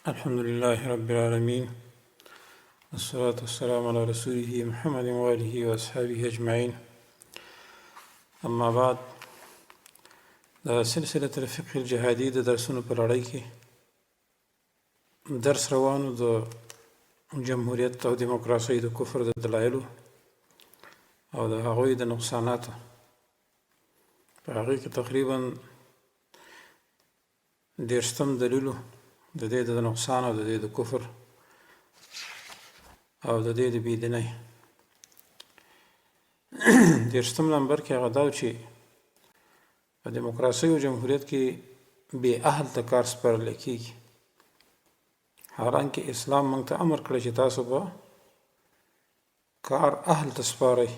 الحمد لله رب العالمين والصلاة والسلام على رسوله محمد وآله وأصحابه أجمعين. أما بعد، دا سلسلة الفقه الجهادي د درسونو په لړۍ کې درس روانو د جمهوریت او دیموکراسۍ د کفر د دلایلو او د هغوی د نقصاناتو. په هغې کې تقریبا 30 دلیلو د دې د نقصان او د دې د کفر او د دې د بېدینۍ. 30 نمبر کې هغه دا چې په دیموکراسۍ او جمهوریت کې بې اهل ته کار سپارلی کېږي، حالانکه اسلام موږ ته امر کړی چې تاسو به کار اهل ته سپارئ.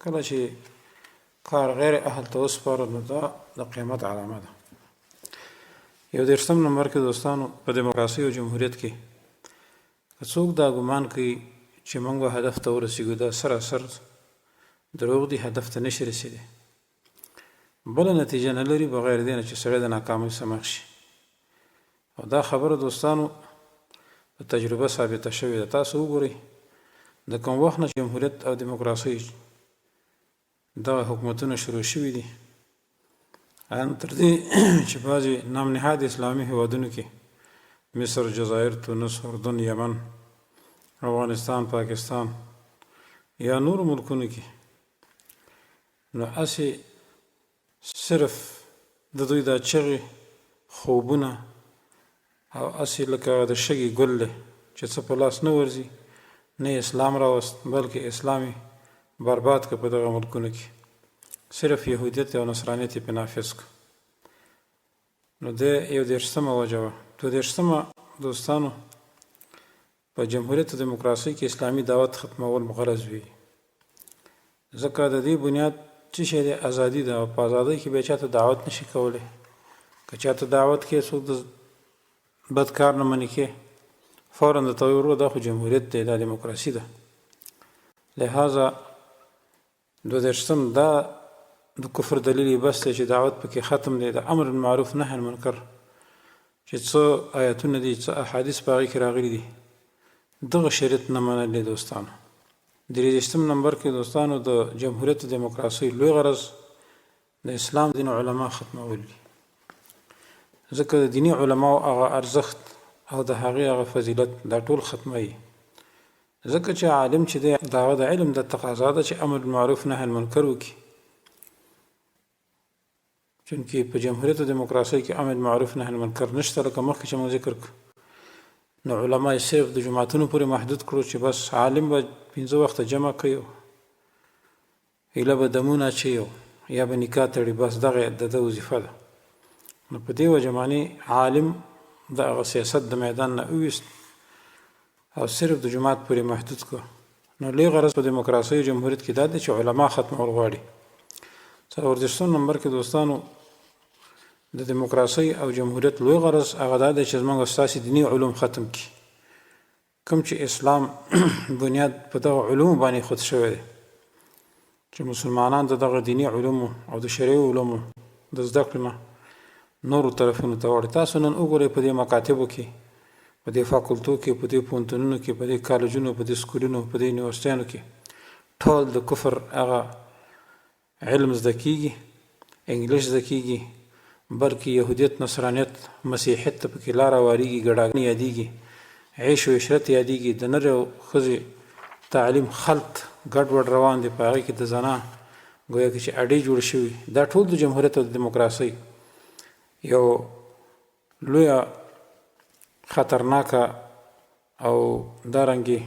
کله چې کار غیر اهل ته وسپارو نو دا د قیامت علامه ده. 30 نمبر کې دوستانو، په دیموکراسۍ او جمهوریت کې که څوک دا ګمان کوي چې موږ به هدف ته ورسېږو، دا سراسر دروغ دي، هدف ته نشي رسېدی. بله نتیجه نه لري بغیر دې نه چې سړی د ناکامۍ سره مخ شي. او دا خبره دوستانو په تجربه ثابته شوې ده. تاسو وګورئ د کوم وخت نه جمهوریت او دیموکراسۍ دغه حکومتونه شروع شوي دي، ان تر دې چې بعضې نام نهاد اسلامي هیوادونو کې مصر، جزایر، تونس، اردن، یمن، افغانستان، پاکستان یا نور ملکونو کې نو هسې صرف د دوی دا چغې، خوبونه او هسې لکه د شګې ګل دی چې څه په لاس نه ورځي، نه اسلام راوست بلکې اسلامي برباد که په دغه ملکونو کې صرف یهودیت او نصرانیت یې پې نافظ کړ. نو د 31 وجه وه. 32 دوستانو، په جمهوریت او دیموکراسۍ کې اسلامي دعوت ختمول غرض وي، ځکه د دې بنیاد څه شی دی؟ ازادي ده. او په ازادۍ کې بیا چاته دعوت نشي کولی. که چاته دعوت کې څوک د بد کار نه منې کې، فورا درته وایي ورو دا خو جمهوریت دی، دا دیموکراسي ده. لہذا 32 دا د کفر دلیل یې بس دی چې دعوت پکې ختم دی. د امر بالمعروف نهی عن المنکر چې څه آیتونه دي، څه احادیث په هغې کې راغلي دي، دغه شریعت نه منل دی دوستانو. 33 نمبر کې دوستانو، د جمهوریت او دیموکراسۍ لوی غرض د اسلام دین علما ختمول دي، ځکه د دیني علماو هغه ارزښت او د هغې هغه فضیلت دا ټول ختموي. ځکه چې عالم چې دی د هغه د علم د تقاضا ده چې امر بالمعروف نهی عن المنکر وکړي، چونکې په جمهوریت او دیموکراسۍ کې امر بالمعروف نهی عن المنکر نشته. لکه مخکې چې موږ ذکر کړو، نو علما یې صرف د جماعتونو پورې محدود کړو چې بس عالم به 5 وخته جمع کوي، ایله به دمونه اچوي یا به نکاح تړي، بس دغه د ده وظیفه ده. نو په دې وجه باندې عالم د هغه سیاست د میدان نه وویست او صرف د جماعت پورې محدود کړو. نو لوی غرض په دیموکراسۍ او جمهوریت کې دا دی چې علما ختمول غواړي. 34 نمبر کې دوستانو، د دیموکراسۍ او جمهوریت لوی غرض هغه دا دی چې زموږ ستاسې دیني علوم ختم کړي. کوم چې اسلام بنیاد په دغه علومو باندې خود شوی دی چې مسلمانان د دغه دیني علومو او د شرعي علومو د زده کړې نه نورو طرفونو ته واړي. تاسو نن وګورئ په دې مکاتبو کې، په دې فاکولتو کې، په دې پوهنتونونو کې، په دې کالجونو، په دې سکولونو، په دې یونیورسټیانو کې ټول د کفر هغه علم زده کېږي، انګلیش زده کېږي، بلکې یهودیت، نصرانیت، مسیحیت ته پکې لاره واریږي، ګډاګانې یادېږي، عیش و عشرت یادېږي، د نر او ښځې تعلیم خلط ګډوډ روان دی، په هغې کې د زنا ګویا کې چې اډې جوړ شوي. دا ټول د جمهوریت او د دیموکراسۍ یو لویه خطرناکه او دارنګې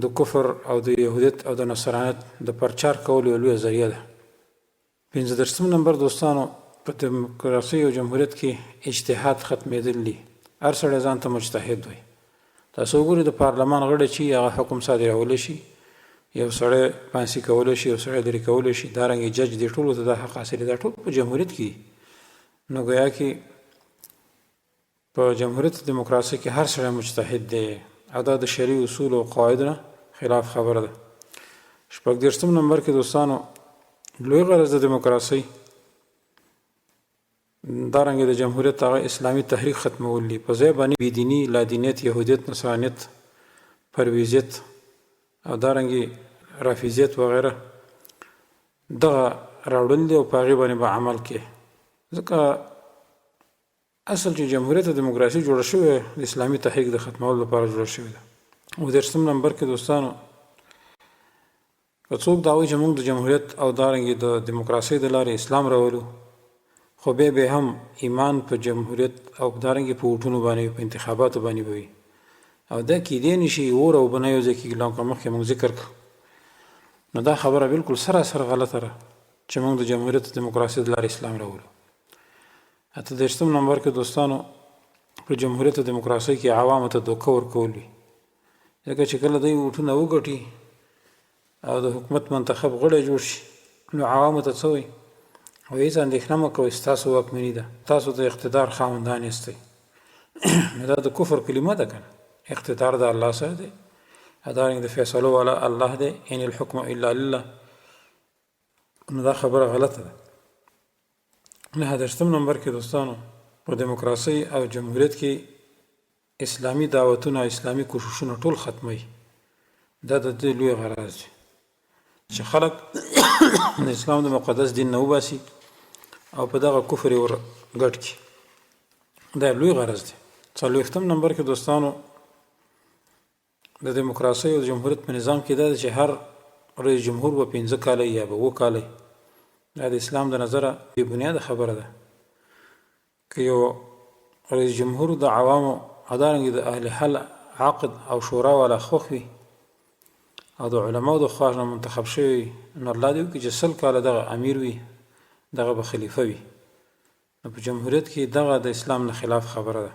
د کفر او د یهودیت او د نصرانیت د پرچار کولو یو لویه ذریعه ده. 35 نمبر دوستانو، په دیموکراسۍ او جمهوریت کې اجتهاد ختمېدل دي. هر سړی ځان ته مجتهد وایي. تاسو وګورئ د پارلمان غړی چې هغه حکم صادرولی شي، یو سړی پانسي کولی شي، یو سړی لرې کولی شي، دارنګې جج دې ټولو ته دا حق حاصل دی. دا ټول په جمهوریت کې دي. نو ګویا کې په جمهوریت او دیموکراسۍ کې هر سړی مجتهد دی او دا د شرعي اصول او قواعدو نه خلاف خبره ده. 36 نمبر کې دوستانو، لوی غرض د دیموکراسۍ دارنګه د جمهوریت هغه اسلامي تحریک ختمول دي، په ځای باندې بېدیني، لادینیت، یهودیت، نصرانیت، پرویزیت او دارنګه رافضیت وغیره دغه راوړل دي او په هغې باندې به عمل کوي. ځکه اصل چې جمهوریت او دیموکراسي جوړه شوې د اسلامي تحریک د ختمولو لپاره جوړه شوې ده. او 30 نمبر کې دوستانو که څوک دا وایي چې موږ د جمهوریت او دارنګې د دیموکراسۍ د لارې اسلام راولو، خو بیا به هم ایمان په جمهوریت او دارنګې په ووټونو باندې په انتخاباتو باندې به وي او دا کیدی نشي اور او بنه یو ځای کېږي. لکه مخکې موږ ذکر کړو، نو دا خبره بالکل سراسر غلطه ده چې موږ د جمهوریت او دیموکراسۍ د لارې اسلام راولو. 30 نمبر کې دوستانو په جمهوریت او دیموکراسۍ کې عوامو ته دوکه ورکول وي، ځکه چې کله دوی ووټونه وګټي او د حکومت منتخب غړی جوړ شي نو عوامو ته څه وایي؟ وایي هېڅ اندېښنه مه کوئ، ستاسو واکمني ده، تاسو د اقتدار خاوندان یاستئ. نو دا د کفر کلمه ده که نه؟ اقتدار د الله سره دی، همدارنګه د فیصلو والا الله دی، ان الحکم الا لله. نو دا خبره غلطه ده. 30 نمبر کې دوستانو په دیموکراسۍ او جمهوریت کې اسلامي دعوتونه او اسلامي کوششونه ټول ختموي. دا د دې لوی غرض دی چې خلک د اسلام د مقدس دین نه وباسي او په دغه کفر یې ور ګډ کړي. دا لوی غرض دی. 40 نمبر کې دوستانو د دیموکراسۍ او جمهوریت په نظام کې دا چې هر رئیس جمهور به 15 کاله یا به 2 کاله، دا د اسلام د نظره بې بنیاده خبره ده. که یو رئیس جمهور د عوامو همدارنګې د اهل حل عقد او شورا والا خوښ وي او د علماو د خوا نه منتخب شوی، نو الله دې وکړي چې 100 کاله دغه امیر وي، دغه به خلیفه وي. نو په جمهوریت کې دغه د اسلام نه خلاف خبره ده.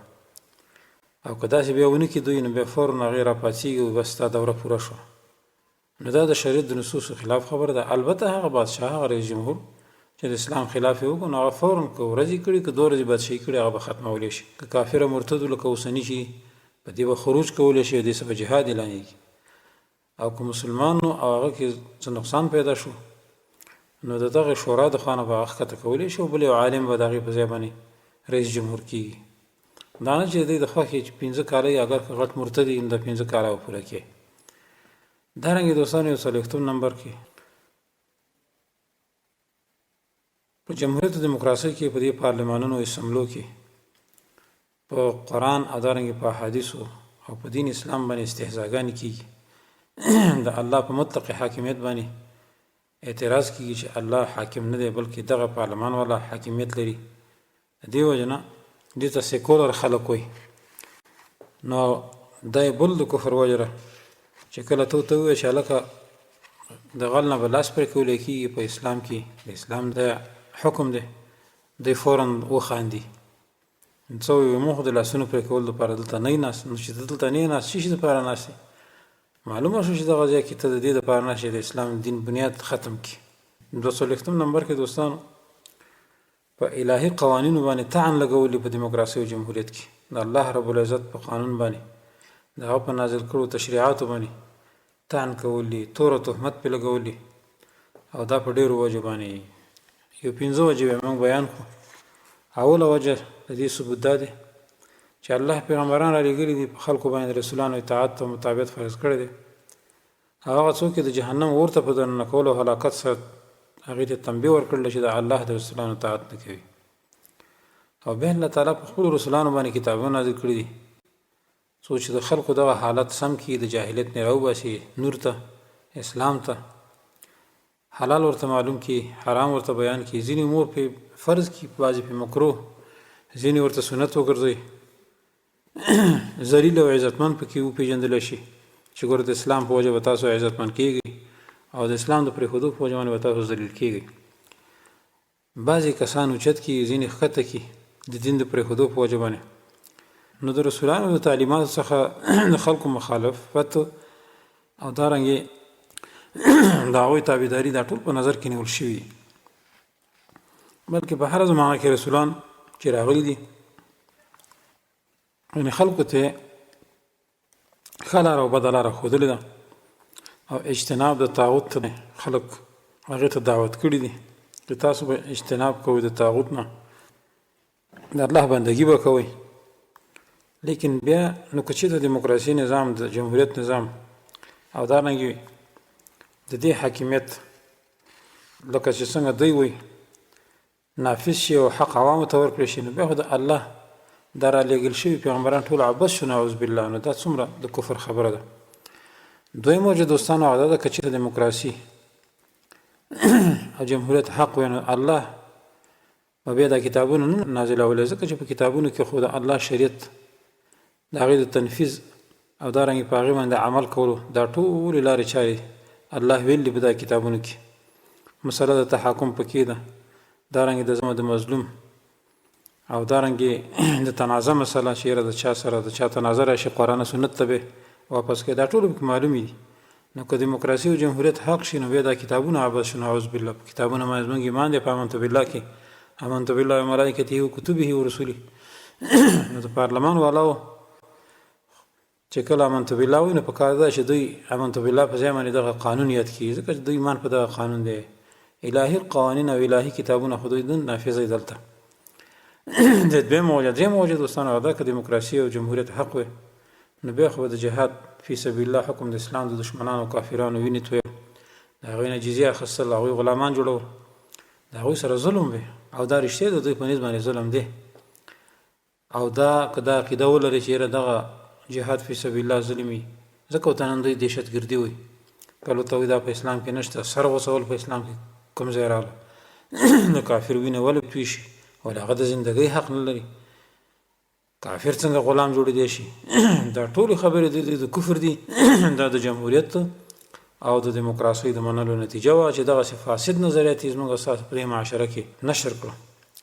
او که داسې بیا ونه کړي دوی، نو بیا فوراً هغې راپاڅېږي او بس ستا دوره پوره شوه. نو دا د شریعت د نصوصو خلاف خبره ده. البته هغه بادشاه، هغه رئیس جمهور چې د اسلام خلاف یې وکړو، نو هغه فوراً که ورځې کړي که 2 ورځې بادشاهي کړي، هغه به ختمولی شي. که کافر مرتد لکه اوسني چې په دې به خروج کولی شي او دې څه به جهاد اعلانېږي. او که مسلمان او هغه کې څه نقصان پیدا شو، نو د دغه شورا د خوا نه به هغه ښکته کولی شي او بل یو عالم به د هغې په ځای باندې رئیس جمهور کېږي. دا نه چې دوی د خوښې چې 15 کاله یې اگر که غټ مرتد وي نو د 15 کاله به پوره کړي. دارنګې دوستانو 40 نمبر کې په جمهوریت او دیموکراسۍ کې په دې پارلمانونو اسمبلو کې په قرآن او دارنګې په احادیثو او په دین اسلام باندې استهزاګانې کېږي. د الله په مطلق حاکمیت باندې اعتراض کېږي چې الله حاکم نه دی بلکې دغه پارلمان والا حاکمیت لري. د دې وجه نه دې ته سیکولر خلک وایي. نو دا یې بل د کفر وجه ده چې کله ته ووایې چې هلکه د غل نه به لاس پرې کولی کېږي په اسلام کې، د اسلام د حکم دی، دی فوراً وخاندي. څه وایي؟ موږ خو د لاسونو پرې کول دپاره دلته نه یې ناست. نو چې ته دلته نه یې ناست، څه شي دپاره ناست یې؟ معلومه شو چې دغه ځای کې ته د دې دپاره ناست یې د اسلام دین بنیاد ختم کړي. 240 نمبر کې دوستانو په الهي قوانینو باندې طعن لګولي په دیموکراسۍ او جمهوریت کې د الله رب العزت په قانون باندې د هغه په نازل کړو تشریعاتو باندې طعن کولی، تور تهمت پې لګولي. او دا په ډېرو وجو باندې یو 15 وجې به موږ بیان کړو. اوله وجه د دې ثبوت دا دی چې الله پیغمبران را لېږلي دي، په خلکو باندې رسولانو اطاعت او مطابقت فرض کړی دی. هغه څوک چې د جهنم اور ته په دننه کولو او هلاکت سره هغې ته تنبیه ورکړله چې د الله د رسولانو اطاعت نه کوي. او بیا الله تعالی په خپلو رسولانو باندې کتابونه نازل کړي دي څو چې د خلکو دغه حالت سم کړي، د جاهلیت نه راوباسي، نور ته، اسلام ته، حلال ورته معلوم کړي، حرام ورته بیان کړي، ځینې امور پې فرض کړي، بعضې پې مکروه، ځینې ورته سنت وګرځوي، ذلیل او عزتمند پکې وپېژندلی شي چې ګوره د اسلام په وجه به تاسو عزتمند کېږئ او د اسلام د پرېښودو په وجه باندې به تاسو ذلیل کېږئ. بعضې کسان اوچت کړي، ځینې ښکته کړي د دین د پرېښودو په وجه باندې. نو د رسولانو د تعلیماتو څخه د خلکو مخالفت او دارنګې د هغوی تابعداري دا ټول په نظر کې نیول شوي دي. بلکې په هره زمانه کې رسولان چې راغلي دي یعنې خلکو ته ښه لاره او بده لاره ښودلې ده او اجتناب د طاغوت ته خلک هغې ته دعوت کړي دي چې تاسو به اجتناب کوئ د طاغوت نه د الله بندگی به کوئ. لیکن بیا نو که چېرته دیموکراسي نظام د جمهوریت نظام او دارنګې د دې حاکمیت لکه چې څنګه دوی وایي نافذ شي او حق عوامو ته ورکړی شي، نو بیا خو د الله دا رالیږل شوي پیغمبران ټول عبث شو، نعوذ بالله. نو دا څومره د کفر خبره ده. دویمه وجه دوستانو هغه ده که چېرته دیموکراسي او جمهوریت حق وي، نو الله به بیا دا کتابونه نه نازلولی، ځکه چې په کتابونو کې خو د الله شریعت د هغې د تنفیذ او دارنګې په هغې باندې عمل کولو دا ټولې لارې چارې الله ویلي په دا کتابونو کې. مسله د تحاکم پکې ده، دارنګې د زمه د مظلوم او دارنګې د تنازع مسله چې یاره د چا سره د چا تنازع راشي قرآن سنت ته به واپس کوي، دا ټول پکې معلومې دي. نو که دیموکراسي او جمهوریت حق شي، نو بیا دا کتابونه عبث شو، نعوذ بالله. کتابونه باندې زموږ ایمان دی په آمنت بالله کې، آمنت بالله وملائکته وکتبه ورسوله. نو د پارلمان والاو چې کله آمنت بالله وایي، نو پکار ده چې دوی آمنت بالله په ځای باندې دغه قانون یاد کړي، ځکه چې دوی ایمان په دغه قانون دی. الهي قوانین او الهي کتابونه خو دوی نافظوي دلته. د دویمه وجه درېیمه وجه دوستانو هغه ده که دیموکراسي او جمهوریت حق وي، نو بیا خو به د جهاد فی سبیل الله حکم د اسلام د دشمنانو کافرانو وینې تویل، د هغوی نه جزیه اخیستل، هغوی غلامان جوړول، د هغوی سره ظلم وي. او دا رښتیا د دوی په نسبت باندې ظلم دی. او دا که دا عقیده ولري چې یاره دغه جهاد فی سبیل الله ظلم وي، ځکه ورته نن دوی دهشتګردي وایي. کله ورته وایي دا په اسلام کې نشته، سر غوڅول په اسلام کې کوم ځای راغله؟ د کافر وینه ولې توی شي؟ ولې هغه د زندګۍ حق نه لري؟ کافر څنګه غلام جوړېدی شي؟ دا ټولې خبرې د کفر دي. دا د جمهوریت او د دیموکراسۍ د منلو نتیجه وه چې دغسې فاسد نظریات یې زموږ ستاسو په دې معاشره کې نشر کړو.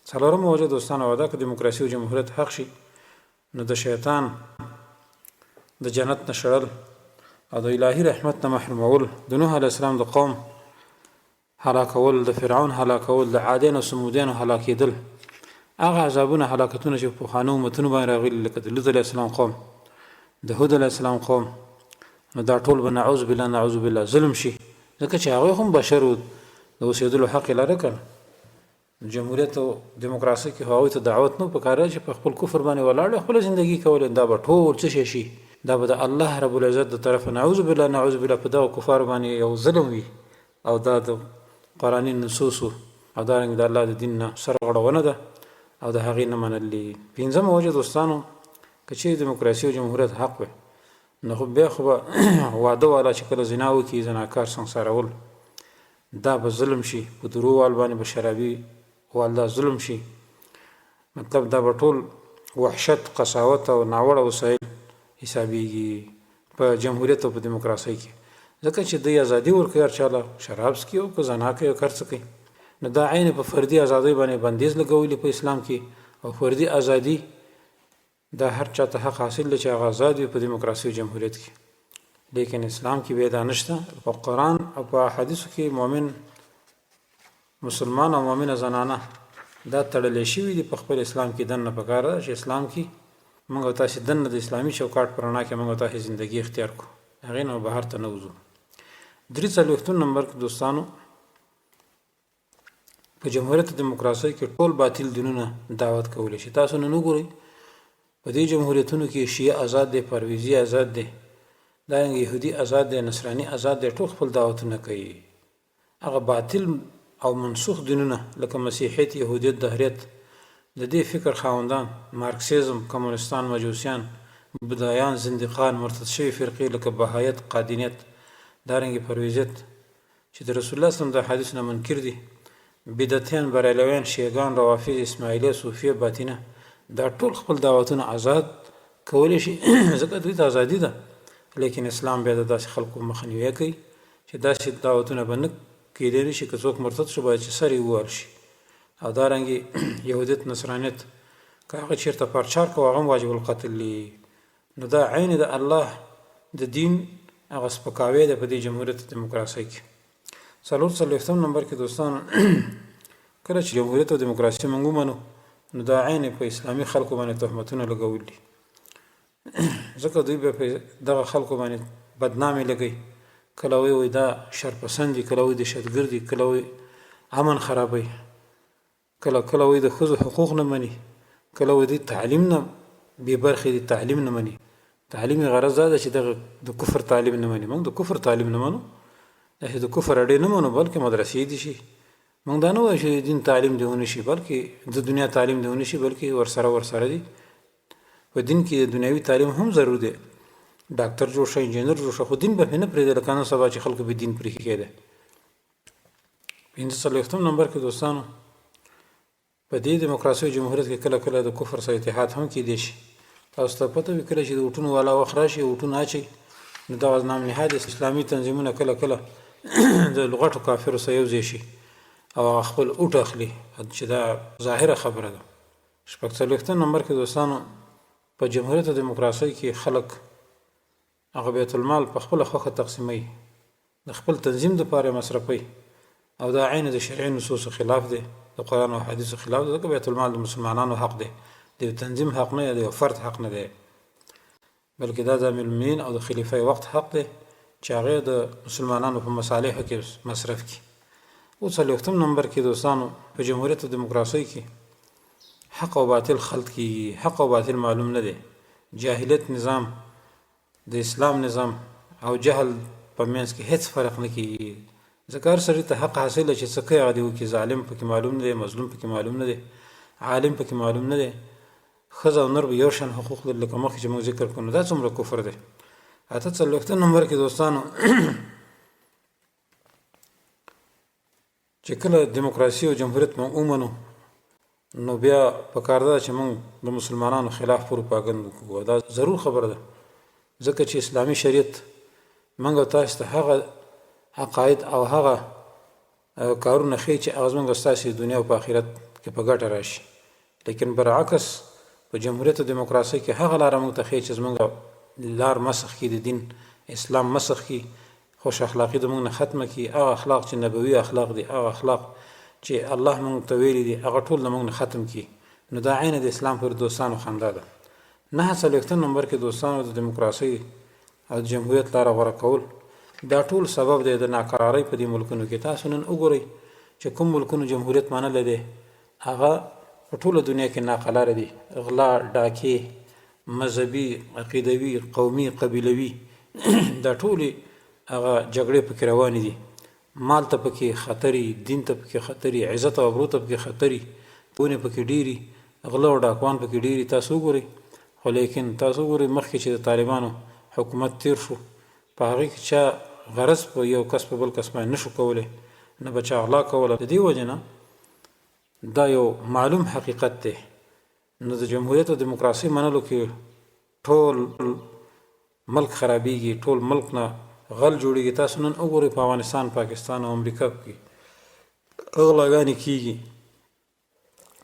څلورمه وجه دوستانو هغه ده که دیموکراسي او جمهوریت حق شي، نو د شیطان د جنت نه شړل او د الهي رحمت نه محرومول، د نوح علیه السلام د قوم هلاکول، د فرعون هلاکول، د عادیانو او سمودیانو هلاکېدل، هغه عذابونه هلاکتونه چې په پخوانو امتونو باندې راغلي لکه د لوط علیه السلام قوم، د هود علیه السلام قوم، نو دا ټول به نعوذ بالله نعوذ بالله ظلم شي، ځکه چې هغوی هم بشر وو، د اوسېدلو حق یې لره که نه. جمهوریت او دیموکراسي کې هغوی ته دعوت نه پکار دی چې په خپل کفر باندې ولاړ خپله زندګي کولی، دا به ټول څه شی شي؟ دا به د الله رب العزت د طرفه نعوذ بالله نعوذ بالله په دغو کفارو باندې یو ظلم وي. او دا د قرآني نصوصو او دارنګې د الله د دین نه سرغړونه ده او د هغې نه منل دي. پنځمه وجه دوستانو که چیرې دیموکراسي او جمهوریت حق وي، نو خو بیا خو به واده والا چې کله زنا وکړي، زناکار سنګسارول، دا به ظلم شي. په درو وال باندې به شرابي وال دا ظلم شي. مطلب دا به ټول وحشت، قساوت او ناوړه وسایل حسابېږي په جمهوریت او په دیموکراسۍ کې، ځکه چې دوی ازادي ورکوي هر چاله شراب څکي او که زنا کوي او هر څه کوي. نو دا عین په فردي ازادۍ باندې بندیز لګولی په اسلام کې، او فردي ازادي دا هر چا ته حق حاصل دی چې هغه ازاد وي په دیموکراسي او جمهوریت کې. لیکن اسلام کې بیا دا نشته. په قرآن او په احادیثو کې مؤمن مسلمان او مؤمنه زنانه دا تړلی شوي دي په خپل اسلام کې. دننه پکار ده چې اسلام کې موږ او تاسې دننه د اسلامي چوکاټ په رڼا کې موږ او تاسې زندګي اختیار کړو، هغې نه بهر ته نه وځو. 43 نمبر کې دوستانو په جمهوریت او دیموکراسۍ کې ټول باطل دینونه دعوت کولی شي. تاسو نن وګورئ په دې جمهوریتونو کې شیعه آزاد دی، پرویزي آزاد دی، دارنګه یهودي آزاد دی، نصراني آزاد دی، ټول خپل دعوتونه کوي. هغه باطل او منسوخ دینونه لکه مسیحیت، یهودیت، دهریت، د دې فکر خاوندان، مارکسیزم، کمونستان، مجوسیان، بدایان، زندقان، مرتد شوي فرقې لکه بهایت، قادینیت، دارنګه پرویزیت چې د رسول الله صلی الله علیه وسلم د حدیث نه منکر دي، بدعتیان، بریلویان، شیعګان، روافض، اسماعیلیه، صوفیه، باطنه، دا ټول خپل دعوتونه آزاد کولی شي ځکه دوی ته ازادي ده. لیکن اسلام بیا د داسې خلکو مخنیوی کوي چې داسې دعوتونه به نه کیدی نشي. که څوک مرتد شو باید چې سر یې ووهل شي. او دارنګې یهودیت، نصرانیت که هغه چېرته پرچار کوي هغه هم واجب القتل دي. نو دا عین د الله د دین هغه سپکاوی دی په دې جمهوریت دیموکراسۍ کې. 44 نمبر کې دوستانو کله چې جمهوریت او دیموکراسي موږ ومنو، نو دا عین په اسلامي خلکو باندې تهمتونه لګول دي، ځکه دوی به په دغه خلکو باندې بدنامي لګوي. کله وایي دا شرپسند دي، کله وایي دهشتګرد دي، کله وایي امن خرابوي، کله وایي د ښځو حقوق نه مني، کله ودی تعلیم نه بې برخې دي، تعلیم نه مني. تعلیم غرض دا ده چې دغه د کفر تعلیم نه مني. موږ د کفر تعلیم نه منو، داسې د کفر اډې نه منو، بلکې مدرسې دي شي. موږ دا نه وایو چې دین تعلیم دی ونه شي، بلکې د دنیا تعلیم دی ونه شي، بلکې ورسره دي. په دین کې د دنیوي تعلیم هم ضرور دی. ډاکټر جوړ شه، انجینر جوړ شه، خو دین به نه پرېږدي، لکه نن سبا چې خلکو به دین پرېښي کېده. 45 نمبر کې دوستانو، په دې دیموکراسي او جمهوریت کې کله کله د کفر سره اتحاد هم کېدی شي. تاسو ته پته وي کله چې د وټونو والا وخت راشي، وټونه اچي، نو دغه نام نهاد اسلامي تنظیمونه کله کله د لغټو کافرو سره یو ځای شي او خپل اوټ اخلي، چې دا ظاهره خبره ده. 46 نمبر کې دوستانو، په جمهوریت او دیموکراسي کې خلک هغه بیت المال په خپله خوښه تقسیموي، د خپل تنظیم دپاره مصرفوي، او دا عین د شرعي نصوصو خلاف دی، د قرآن او حدیثو خلاف دی. ځکه بیت المال د مسلمانانو حق دی، د یو تنظیم حق نه دی، د یو فرد حق نه دی، بلکې دا د امیر المؤمنین او د خلیفه وقت حق دی چې هغه د مسلمانانو په مصالحو کې مصرف کړي. اوس 40 نمبر کې دوستانو، په جمهوریت او دیموکراسي کې حق او باطل خلط کیږي. حق او باطل معلوم نه دی. جاهلیت نظام، د اسلام نظام او جهل په منځ کې هیڅ فرق نه کیږي. ځکه هر سړي ته حق حاصله چې څه کوي هغه دې وکړي. ظالم پکې معلوم نه دی، مظلوم پکې معلوم نه دی، عالم پکې معلوم نه دی. ښځه او نر به یو شان حقوق لري، لکه مخکې چې موږ ذکر کړو. دا څومره کفر دی. 48 نمبر کې دوستانو، چې کله دیموکراسي او جمهوریت موږ ومنو، نو بیا پکار ده چې موږ د مسلمانانو خلاف پروپاګند وکړو. دا ضرور خبره ده، ځکه چې اسلامي شریعت موږ او تاسو ته هغه عقاید او هغه کارونه ښیي چې هغه زموږ ستاسې دنیا او په آخرت کې په ګټه راشي. لیکن برعکس په جمهوریت او دیموکراسي کې هغه لاره موږ ته ښیي چې زموږ لار مسخ کړي، د دین اسلام مسخ کړي، خوش اخلاقي د موږ نه ختمه کړي. هغه اخلاق چې نبوي اخلاق دي، هغه اخلاق چې الله موږ ته ویلي دي، هغه ټول د موږ نه ختم کړي. نو دا عین د اسلام پر دوستانو خندا ده. 49 نمبر کې دوستانو، د دیموکراسي او جمهوریت لاره غوره کول دا ټول سبب دی د ناقرارۍ په دې ملکونو کې. تاسو نن وګورئ چې کوم ملکونو جمهوریت منلی دی، هغه په ټوله دنیا کې ناقراره دي. غلا، ډاکې، مذهبي، عقیدوي، قومي، قبیلوي دا ټولې هغه جګړې پکې روانې دي. مال ته پکې خطرې، دین ته پکې خطرې، عزت او ابرو ته پکې خطرې، پونې پکې ډېري، غله او ډاکوان پکې ډېري. تاسو وګورئ. خو لیکن تاسو وګورئ مخکې چې د طالبانو حکومت تیر شو، په هغې کې چا غرض په یو کس په بل کس باندې نشو کولی، نه به چا غلا کوله. د دې وجې نه دا یو معلوم حقیقت دی. نو د جمهوریت او دیموکراسي منلو کې ټول ملک خرابېږي، ټول ملک نه غل جوړېږي. تاسو نن وګورئ په افغانستان، پاکستان او امریکا کې غلاګانې کېږي،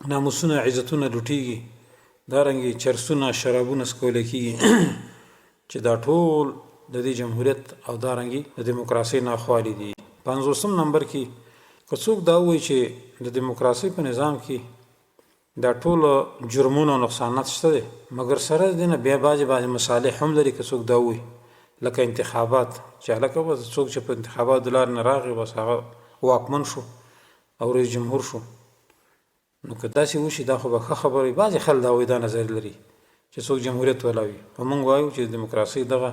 ناموسونه، عزتونه لوټېږي، دارنګې چرسونه، شرابونه څکولی کېږي چې دا ټول د دې جمهوریت او دارنګې د دیموکراسۍ ناخوالې دي. 50 نمبر کې که څوک دا ووایي چې د دیموکراسۍ په نظام کې دا ټول جرمونه او نقصانات شته دي، مګر سره د دې نه بیا بعضې مصالح هم لري. که څوک دا ووایي لکه انتخابات، چې هلکه بس څوک چې په انتخاباتو د لارې نه راغی بس هغه واکمن شو او رئیس جمهور شو، نو که داسې وشي دا خو به ښه خبره وي. بعضې خلک دا وایي، دا نظر لري چې څوک جمهوریت ولاوي. خو موږ وایو چې د دیموکراسۍ دغه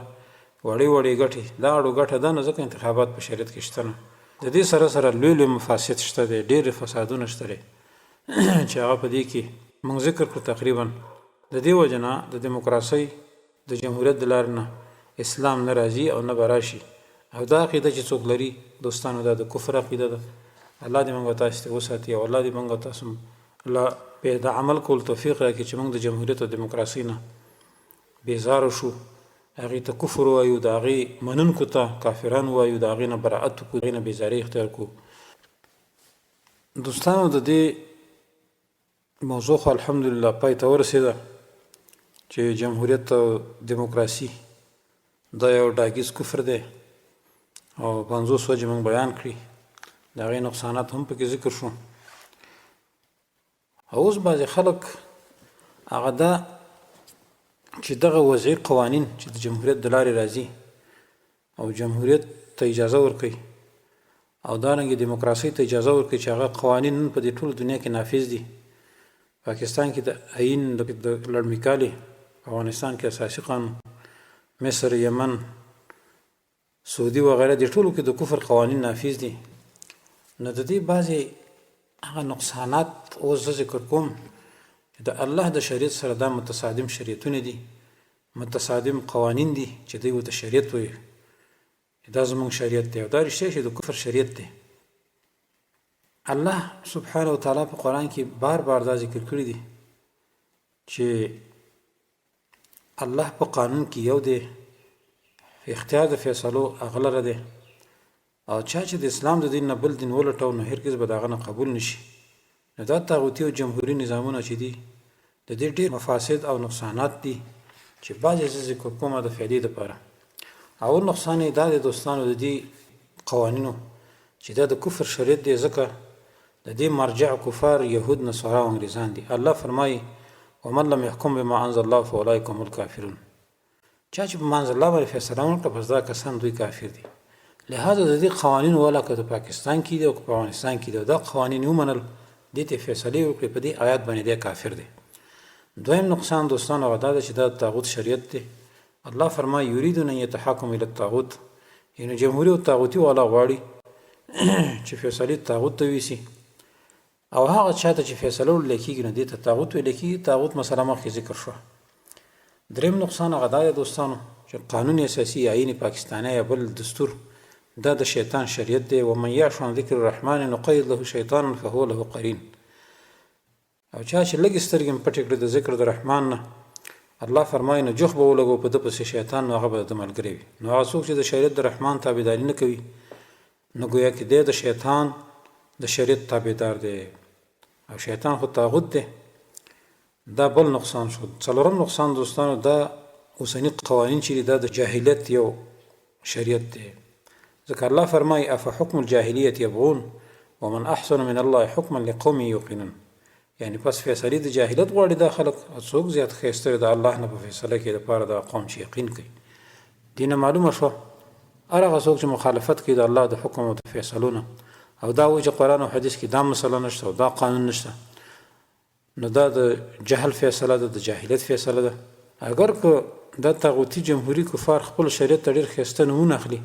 وړې وړې ګټې دا اړو ګټه ده، نو ځکه انتخابات په شریعت کې شته نه. د دې سره سره لوی لوی مفاسد شته دی، ډېرې فسادونه شته دی چې هغه په دې کې موږ ذکر کړو. تقریبا د دې وجه نه د دیموکراسۍ د جمهوریت د لارې نه اسلام نه راځي او نه به راشي. او دا عقیده چې څوک لري دوستانو، دا د کفر عقیده ده. الله دې موږ تاسو ته وساتي او الله دې موږ تاسو له د عمل کول توفیق راکړي چې موږ د جمهوریت او دیموکراسۍ نه بیزاره شو، هغې ته کفر وایو، د هغې منونکو ته کافران وایو، د هغې نه براعت وکړو، د هغې نه بیزارۍ اختیار کړو. دوستانو د دې موضوع خو الحمدلله پای ته ورسېده چې جمهوریت او دیموکراسي دا یو ډاګیز کفر دی او 50 وجې موږ بیان کړي، د هغې نقصانات هم پکې ذکر شو. او اوس بعضې خلک هغه دا چې دغه وضعي قوانین چې د جمهوریت د لارې راځي او جمهوریت ته اجازه ورکوي او دارنګې دیموکراسۍ ته اجازه ورکوي چې هغه قوانین نن په دې ټوله دنیا کې نافذ دي، پاکستان کې د آئین د لړمکالي، افغانستان کې اساسي قانون، مصر، یمن، سعودي وغیره د ټولو کې د کفر قوانین نافذ دي. نو د دې بعضې هغه نقصانات اوس زه ذکر کوم چې د الله د شریعت سره دا متصادم شریعتونه دي، متصادم قوانین دي چې دوی ورته شریعت وایي. دا زموږ شریعت دی او دا رښتیا چې د کفر شریعت دی. الله سبحانه وتعالی په قرآن کې بار بار دا ذکر کړی دي چې الله په قانون کې یو دی، اختیار د فیصلو هغه لره دی، او چا چې د اسلام د دین نه بل دین ولټو نو هرګز به د هغه نه قبول نشي. نو دا طاغوتي او جمهوري نظامونه چې دي د دې ډېر مفاسد او نقصانات دي چې بعضې زه ذکر کومه د فعلي دپاره. اول نقصان یې دا دی دوستانو، د دې قوانینو چې دا د کفر شریعت دی، ځکه د دې مرجع کفار یهود، نصارا او انګریزان دي. الله فرمایي ومن لم يحكم بما انزل الله فاولئک هم الکافرون. چا چې په منزل الله باندې فیصله ونه کړه بس دا کسان دوی کافر دي. لہذا د دې قوانینو والا که د پاکستان کې دی او که په افغانستان کې دی دا قوانین ومنل، دې ته فیصلې وکړي په دې آیات باندې دی کافر دی. دویم نقصان دوستانو هغه دا دی چې دا د طاغوت شریعت دی. الله فرمایي یریدون ان یتحاکموا الی الطاغوت، یعنې جمهوري او طاغوتي والا غواړي چې فیصلې طاغوت ته ویسي، او هغه چاته چې فیصله ولیکل کېږي نو دې ته طاغوت ویل کېږي. طاغوت مسله مخکې ذکر شوه. دریم نقصان هغه دا دی دوستانو چې قانون اساسي آئین پاکستانی یا بل دستور دا د شیطان شریعت دی. ومن یعش عن ذکر الرحمن نقید له شیطانا فهو له قرین. او چا چې لږې سترګې پټې کړې د ذکر د رحمان نه، الله فرمایي نو جوخ به ولګو په ده پسې شیطان، نو هغه به د ملګری وي. نو هغه څوک چې د شریعت د رحمان تابعداري نه کوي نو ګویا کې دی د شیطان د شریعت تابعدار دی، او شیطان خو طاغوت دی. دا بل نقصان شو. څلورم نقصان دوستانو دا اوسنی قوانین چې دا د جاهلیت یو شریعت دی، ځکه الله فرمایي افحکم الجاهلیت یبغون ومن احسن من الله حکما لقوم یوقنون. یعنی پس فیصلې د جاهلیت غواړي دا خلک، څوک زیات ښایسته د الله نه په فیصله کې دپاره د قوم چې یقین کوي. دینه معلومه شوه هر هغه څوک چې مخالفت کوي د الله د حکم او د فیصلو نه، او دا وایي چې قرآن او حدیث کې دا مسله نشته او دا قانون نشته، نو دا د جهل فیصله ده، د جاهلیت فیصله ده. اگر که دا طاغوتي جمهوري کفار خپل شریعت ته ډېر ښایسته نومونه اخلي،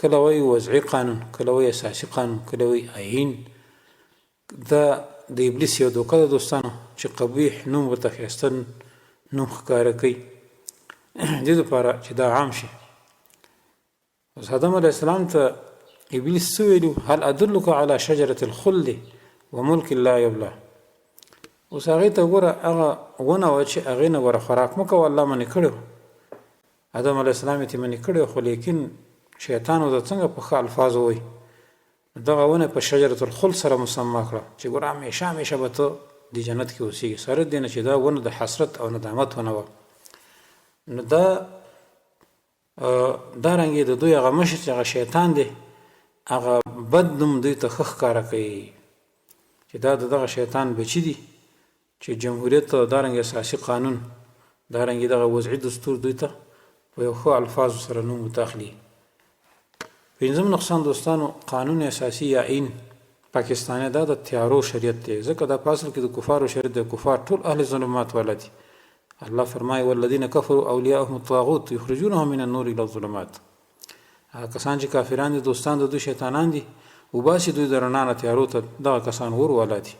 کله وایي وضعي قانون، کله وایي اساسي قانون، کله وایي آئین، دا د ابلیس یو دوکه ده دوستانو چې قبیح نوم ورته ښایسته نوم ښکاره کوي دې دپاره چې دا عام شي. اوس آدم علیه السلام ته ابلیس څه ویلي؟ هل ادلک علی شجرة الخلد وملک لا یبلی. اوس هغې ته ګوره هغه ونه وه چې هغې نه ګوره خوراک مه کوه، الله منې کړی و، آدم علیه السلام یې ترې منې کړی و، خو لیکن شیطان ورته څنګه په ښه الفاظو وایي، دغه ونه په شجرة الخلد سره مسما کړه چې ګوره همیشه همیشه به ته د جنت کې اوسېږي، سره دې نه چې دا ونه د حسرت او ندامت ونه وه. نو دا رنګې د دوی هغه مشر چې هغه شیطان دی، هغه بد نوم دوی ته ښه ښکاره کوي چې دا د دغه شیطان بچي دي چې جمهوریت او دارنګې اساسي قانون، دارنګې دغه وضعي دستور دوی ته په یو ښه الفاظو سره نوم ورته. پنځم نقصان دوستانو قانون اساسي یا آئین پاکستانی دا د تیارو شریعت دی، ځکه دا په اصل کې د کفارو شریعت دی. کفار ټول اهل ظلمات والا دي. الله فرمایي والذین کفروا اولیاءهم الطاغوت یخرجونهم من النور الی الظلمات. هغه کسان چې کافران دي دوستان د دوی شیطانان دي، وباسي دوی د رڼا نه تیارو ته، دغه کسان ور والا دي.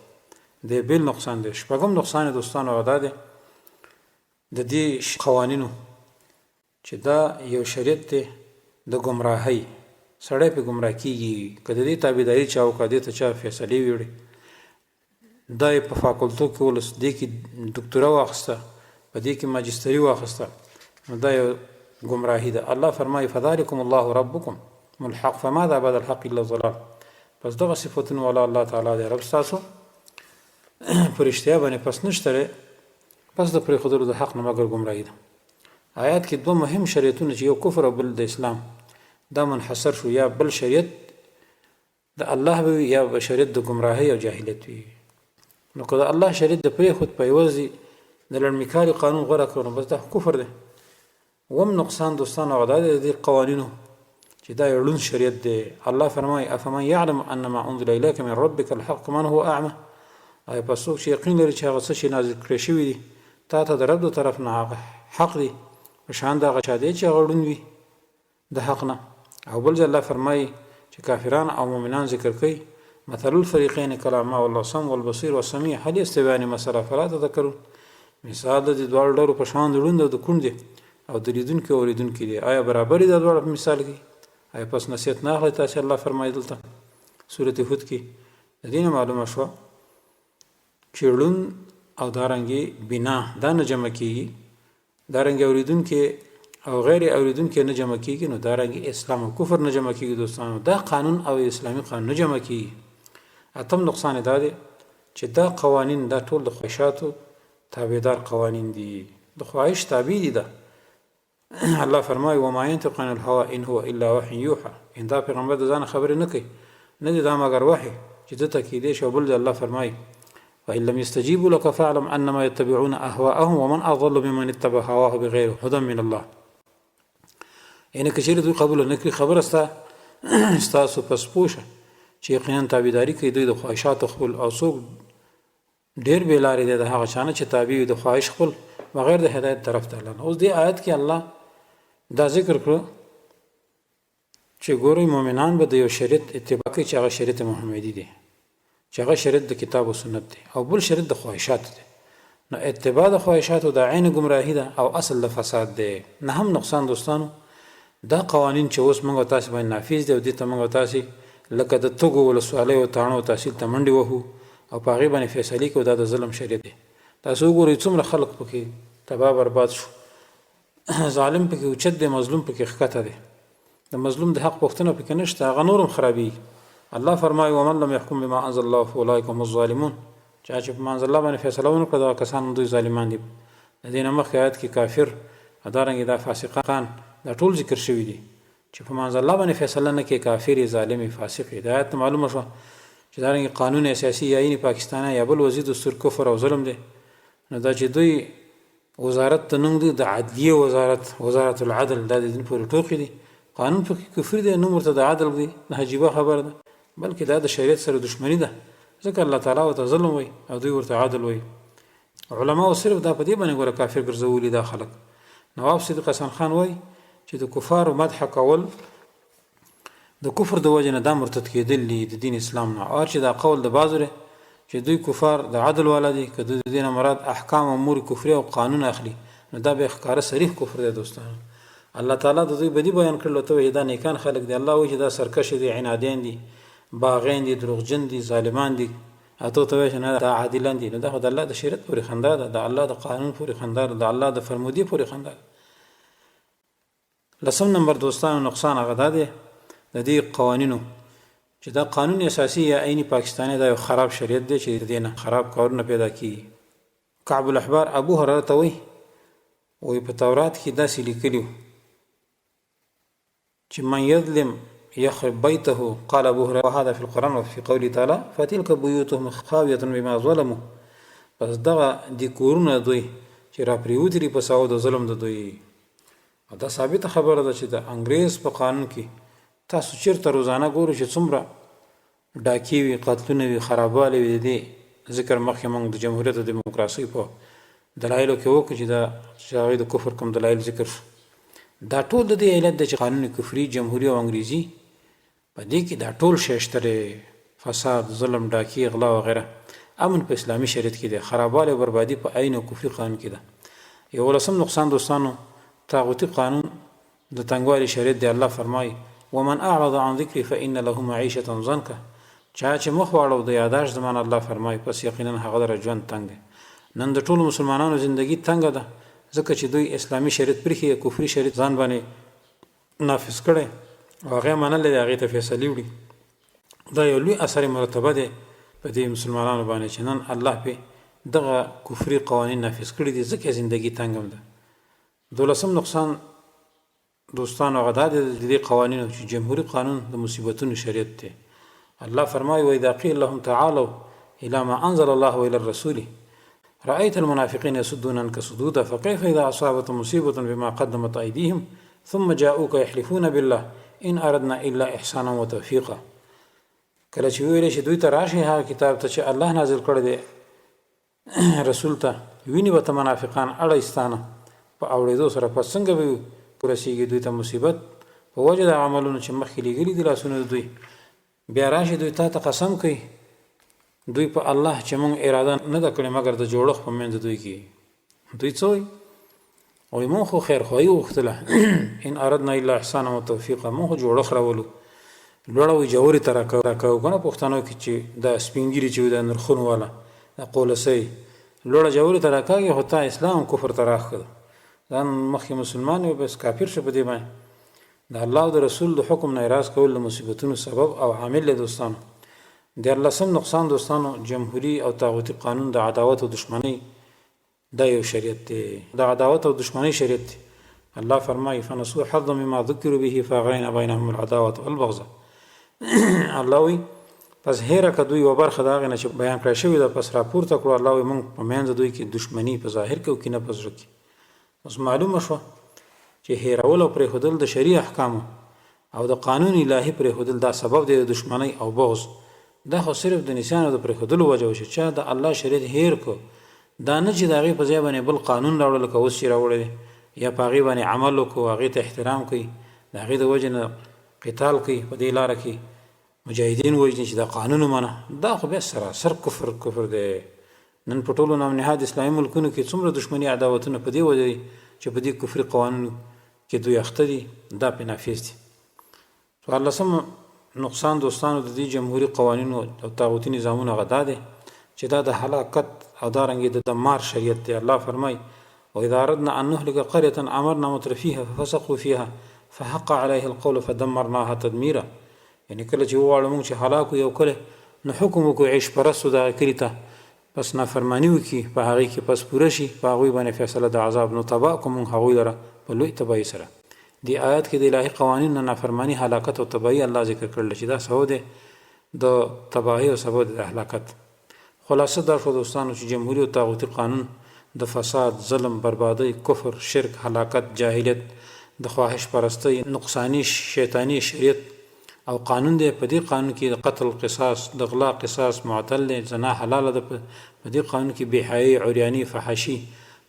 د بل نقصان دی. شپږم نقصان دوستانو هغه دا دی د دې قوانینو چې دا یو شریعت دی د ګمراهۍ، سړی په ګمراه کېږي که د دې تابعداري چا وکړه، دې ته چا فیصلې ویوړې، دا یې په فاکولتو کې ولس دې کې ډکتوره واخیسته، په دې کې ماجستري واخیسته، نو دا یو ګمراهي ده. الله فرمایي فذلکم الله ربکم الحق فماذا بعد الحق الا الضلال. پس دغه صفتونه والا الله تعالی دی رب ستاسو په رښتیا باندې پس نشته پس د پرېښودلو د حق نه مګر ګمراهي ده. آیات کې دوه مهم شریعتونه چې یو کفر او بل د اسلام، دا منحصر شو، یا بل شریعت د الله وي یا شریعت د ګمراهۍ او جاهلیت وي. نو که د الله شریعت د پرېښود په یوازې د لړمکاري قانون غوره کړو نو بس دا کفر دی. وم نقصان دوستانو هغه دا دی د دې قوانینو چې دا یو ړوند شریعت دی. الله فرمایي افمن یعلم انما انزل الیک من ربک الحق من هو اعمى او په څوک چې یقین لري چې هغه څه چې نازل کړی شوي دي تا ته د رب د طرف نه هغه حق دی په شان د هغه چا دی چې هغه ړوند وي د حق نه. او بل ځای الله فرمایي چې کافران او مؤمنان ذکر کوي مثل الفریقین کلاما والبصم والبصیر والسمیع هل یستویان مثلا فلا تذکرون. مثال د دې دواړو ډلو په شان د ړوند او د کوڼ دی او د لیدونکي او اوریدونکي دی. آیا برابر دي دا دواړه په مثال کې؟ آیا پس نصیحت نه اخلئ تاسې؟ الله فرمایي دلته سورة هود کې د دې نه معلومه شوه چې ړوند او دارنګې بنا دا نه جمع کېږي، دارنګې اوریدونکي او غیر اوریدونکي نه جمع کېږي، نو دارنګې اسلام او کفر نه جمع کېږي. دوستانو دا قانون او اسلامي قانون نه جمع کېږي. اتم نقصان دا دی چې دا قوانین دا ټول د خواهشاتو تابعدار قوانین دي، د خواهش تابع دي. دا الله فرمایي وما ينطق عن الهوى ان هو الا وحي يوحى. ان دا پیغمبر د ځان خبرې نه کوي، نه دي دا مګر وحي چې دته کې دی شو. بل الله فرمایي وإن لم يستجيبوا لك فاعلم أنما يتبعون أهواءهم ومن أضل ممن اتبع هواه بغير هدى من الله. یعنی کچېرې دوی قبول نه کړي خبره ستاسو پس پوشه چې یقینا تابعداري کوي دوی د خواهشاتو خپل، او څوک ډېر بې لارې دی د هغه چا نه چې تابع وي د خواهش خپل بغیر د هدایت طرف ته الله. اوس دې آیت کې الله دا ذکر کړو چې ګورئ مؤمنان به د یو شریعت اتباع کوي چې هغه شریعت محمدي دی، چې هغه شریعت د کتاب او سنت دی، او بل شریعت د خواهشات دی. نو اتباع د خواهشاتو د عین گمراهی ده او اصل د فساد دی. نه هم نقصان دوستانو دا قوانین چې اوس موږ تاسو باندې نافذ دي او دې ته موږ تاسو لکه د توګو ولسوالۍ او تاڼو تحصیل ته منډې وهو او په هغې باندې فیصلې کوو، دا د ظلم شریعت دی. تاسو وګورئ څومره خلق پکې تباه برباد شو، ظالم پکې اوچت دی، مظلوم پکې ښکته دی، د مظلوم د حق پوښتنه پکې نشته، هغه نور هم خرابېږي. الله فرمایي ومن لم يحكم بما انزل الله فاولئک هم الظالمون. چا چې په منزل الله باندې فیصله ونه کړه دا کسان دوی ظالمان دي. د دې نه مخکې آیت کې کافر ادارنګ دا فاسقان دا ټول ذکر شوي دي چې په منزل الله باندې فیصله نه کوي، کافر ظالم فاسق. د آیت معلومه شوه چې دارنګ قانون اساسي یا عین پاکستان یا بل وزیر دستور کفر او ظلم دی. نو دا چې دوی وزارت ته نوم دی د عدلیه وزارت العدل، دا د دین پورې ټوکې دي. قانون پکې کفر دی، نوم ورته د عدل دی، نه عجیبه خبره ده، بلکې دا د شریعت سره دښمنی ده. ځکه الله تعالی ورته ظلم وایي او دوی ورته عدل وایي. علماو صرف دا په دې باندې ګوره کافر ګرځولي دا خلک. نواب صدیق حسن خان وایي چې د کفارو مدح کول د کفر د وجې نه دا مرتد کېدل دي د دین اسلام نه، او چې دا قول د بعضو دی چې دوی کفار د عدل والا دي، که د دې نه مراد احکام امور کفري او قانون اخلي، نو دا به ښکاره صریح کفر دی. دوستانو الله تعالی د دوی بدی بیان کړل ته دا نیکان خلک دي. الله وایي چې دا سرکش دي، عنادین دي، باغین دي، دروغجن دي، ظالمان دي، اته ته وایي نه دا عادلان دي. نو دا د الله د شریعت پورې خندا ده، د الله د قانون پورې خندا ده، د الله د فرمودي پورې خندا ده. لسم نمبر دوستانو نقصان هغه دا دی د دې قوانینو چې دا قانون اساسي یا عیني پاکستاني دا یو خراب شریعت دی چې د دې نه خراب کارونه پیدا کیږي. کعب الاحبار ابو هريره ته وایي په تورات کې داسې لیکلي چې من یظلم يخرب بيته قال ابو هريره وهذا في القران وفي قوله تعالى فتلك بيوتهم خاويه بما ظلموا. پس دغه د کورونه دوی چې را پریوتري په ساو د ظلم د دوی. دا ثابت خبره ده چې د انګريز په قانون کې تاسو چیرته روزانه ګورئ چې څومره ډاکې وي، قتلونه وي، خرابوالی وي. د دې ذکر مخکې موږ د جمهوریت او دیموکراسۍ په دلایلو کې وکړو چې دا هغوی د کفر کوم دلایل ذکر شو. دا ټول د دې علت دی چې قانون کفري، جمهوري او انګریزي په دې کې دا ټول شی شته دی، فساد، ظلم، ډاکې، غلا وغیره. امن په اسلامي شریعت کې دی، خرابوالی او بربادي په عین او کفري قانون کې ده. یو لسم نقصان دوستانو طاغوتي قانون د تنګوالي شریعت دی. الله فرمایي ومن اعرض عن ذکري فان له معیشة ضنکا. چا چې مخ واړو د یاداشت زمان الله فرمایي پس یقینا هغه لره ژوند تنګ دی. نن د ټولو مسلمانانو زندگی تنګه ده ځکه چې دوی اسلامي شریعت پرېښي، کفري شریعت ځان باندې نافذ کړی او هغه منل دی، هغې ته فیصلې وړي. دا یو لوی اثر مرتبه دی په دې مسلمانانو باندې چې نن الله پې دغه کفري قوانین نافذ کړي دي ځکه زندگی تنګ هم ده. دولسم نقصان دوستانو هغه دا دی د دې قوانینو چې جمهوري قانون د مصیبتونو شریعت دی. الله فرمایي واذا قیل لهم تعالوا الى ما انزل الله والى الرسول رأيت المنافقين يصدون عنك صدودا فكيف اذا اصابتهم مصيبة بما قدمت ايديهم ثم جاءوك يحلفون بالله ان اردنا الا احسانا وتوفيقا. کله چې ویل شي دوی ته راشي هغه کتاب ته چې الله نازل کړی دی رسول ته ویني به منافقان اړیستانه په اورېدو سره په څنګه به ورسیږي دوی ته مصیبت په وجه د عملونو چې مخکې لګلي دي لاسونه دوی بیا راشي دوی ته قسم کوي دوی په الله چې مونږ اراده نه ده کړې مګر د جوړښت په منځ دوی کې دوی څه وایي وایي مونږ خو خیر خوایي وغوښتله ان اردنا الا احسانا وتوفیقا مونږ خو جوړښت راولو لوړه وي جوړې ته راکوو که نه پښتنو کې چې دا سپین ږیري چې د نرخونو والا د قولسۍ لوړه جوړې ته راکاږي خو تا اسلام کفر ته راښکده ځان مخکې مسلمان یو بس کافر شه په دې باندې د الله او د رسول د حکم نه اعراض کول د مصیبتونو سبب او عامل دی دوستانو دیارلسم نقصان دوستانو جمهوری او طاغوتي قانون د عداوت او دشمنی دا یو شریعت دی د عداوت او دشمنی شریعت دی الله فرمایي فنسوا حظا مما ذکروا به فاغرينا بينهم العداوه والبغضاء الله وی پس هیره که دوی و برخه داغې نه چې بیان کړی شوي ده پس راپورته کړو الله وی موږ په منځ دوی کې دشمني په ظاهر کې او کینه په زړه کې اوس معلومه شوه چې هیرول او پرېښودل د شرعي احکامو او د قانون الهي پرېښودل دا سبب دی د دشمنۍ او بغض دا خو صرف د نسیان او د پرېښودلو وجه وشي چا د الله شریعت هیر کو دا نه چې د هغې په ځای باندې بل قانون راوړه لکه اوس چې راوړی یا په هغې باندې عمل وکړو هغې ته احترام کوي د هغې د وجې نه قتال کوي په دې لاره کې مجاهدین وجني چې دا قانون منه دا خو بیا سراسر کفر دی نن په ټولو نام نهاد اسلامي ملکونو کې څومره دشمني عداوتونه په دې وجه دي چې په دې کفري قوانینو کې دوی اخته دي دا پې نافظ دي څوارلسم نقصان دوستانو د دې جمهوري قوانینو او طاغوتي نظامونو هغه دا دی چې دا د هلاکت او دارنګې د دمار شریعت دی الله فرمایي واذا اردنا ان نهلك قريه امرنا مترفيها ففسقوا فيها فحق عليه القول فدمرناها تدميرا یعنی کله چې وواړو موږ چې هلاکو یو کله نو حکم وکړو عیش پرستو دغه کلي ته پس نافرماني وکړي په هغې کې پس پوره شي په هغوی باندې فیصله د عذاب نو تباه کړو موږ هغوی لره په لوی تباهي سره دې آیات کې د الهي قوانینو نه نافرماني هلاکت او تباهي الله ذکر کړل چې دا سبب دی د تباهي او سبب د هلاکت خلاصه دا شو دوستانو چې جمهوري او طاغوتي قانون د فساد ظلم بربادي کفر شرک هلاکت جاهلیت د خواهش پرستی نقصانی شیطانی شریعت او قانون دی په دې قانون کې د قتل قصاص د غلا قصاص معتل دی زنا حلاله ده په دې قانون کې بېحیایي عریاني فحاشي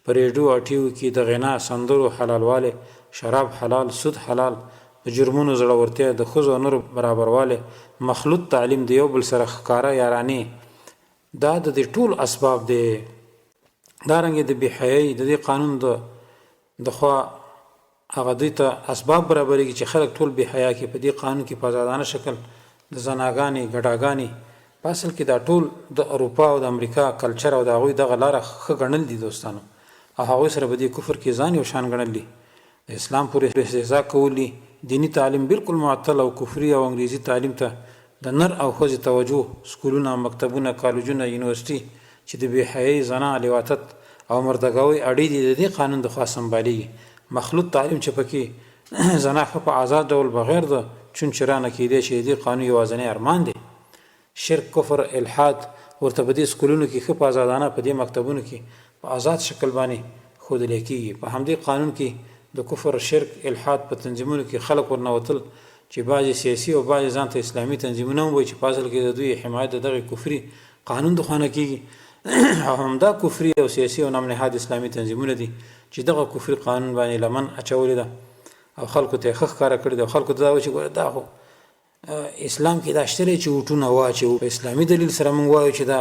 په ریډیو او ټي وي کې د غنا سندرو حلالواله شراب حلال سود حلال په جرمونو زړورتیا د ښځو او نورو برابرواله مخلوط تعلیم دی یو بل سره ښکاره یارانې دا د دې ټول اسباب دی دارنګې د بېحیایي د دې قانون د خوا هغه دوی ته اسباب برابرېږي چې خلک ټول بې حیا کې په دې قانون کې په ازادانه شکل د زناګانې ګډاګانې په اصل کې دا ټول د اروپا او د امریکا کلچر او د هغوی دغه لاره ښه ګڼل دي دوستانو او هغوی سره په دې کفر کې ځان یو شان ګڼل دي د اسلام پورې استهزا کول دي دیني تعلیم بالکل معطل او کفري او انګریزي تعلیم ته د نر او ښځې توجه سکولونه مکتبونه کالجونه یونیورسټي چې د بې حیایي زنا لواطت او مردګاوۍ اړې دي د دې قانون د خوا سمبالیږي مخلوط تعلیم چې پکې زنا په آزاد ډول بغیر د چونچرانه کېدی چې دې قانون یوازینی ارمان دی شرک کفر الحاد ورته په دې سکولونو کې ښه په آزادانه په دې مکتبونو کې په آزاد شکل باندې ښودلی کېږي په همدې قانون کې د کفر شرک الحاد په تنظیمونو کې خلک ورنوتل چې بعضې سیاسي او بعضې ځان ته اسلامي تنظیمونه هم وایي چې په اصل کې د دوی حمایت د دغې کفري قانون د خوا نه کېږي او همدا کفري او سیاسي او نام نهاد اسلامي تنظیمونه دي چې دغه کفري قانون باندې لمن اچولې ده او خلکو ته یې ښه ښکاره کړې ده او خلکو ته دا وایي چې ګوره دا خو اسلام کې دا شته دی چې وټونه واچوو په اسلامي دلیل سره موږ وایو چې دا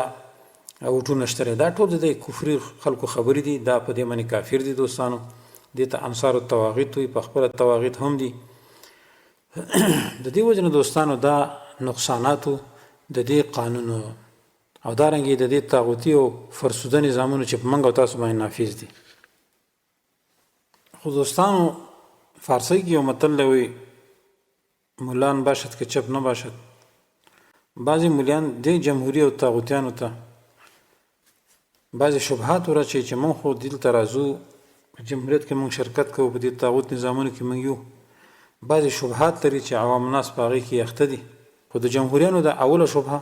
وټونه شته دی دا ټول د کفري خلکو خبرې دي دا په دې باندې کافر دي دوستانو دې ته انصار التواغیت وایي په خپله تواغیت هم دي د دې وجه نه دوستانو دا نقصاناتو د دې قانونو او دارنګې د دې طاغوتي او فرسوده نظامونو چې په موږ او تاسو باندې نافظ دي خو دوستانو فارسی کې یو متل وی مولان باشد که چپ نه باشد بعضی مولیان دې جمهوری او طاغوتیانو ته بعضی شبهات ورچوي چې موږ خو دلته راځو په جمهوریت کې موږ شرکت کوو په دې طاغوت نظامونو کې موږ یو بعضی شبهات لري چې عوام الناس په هغې کې اخته دي خو د جمهوریانو د اوله شبهه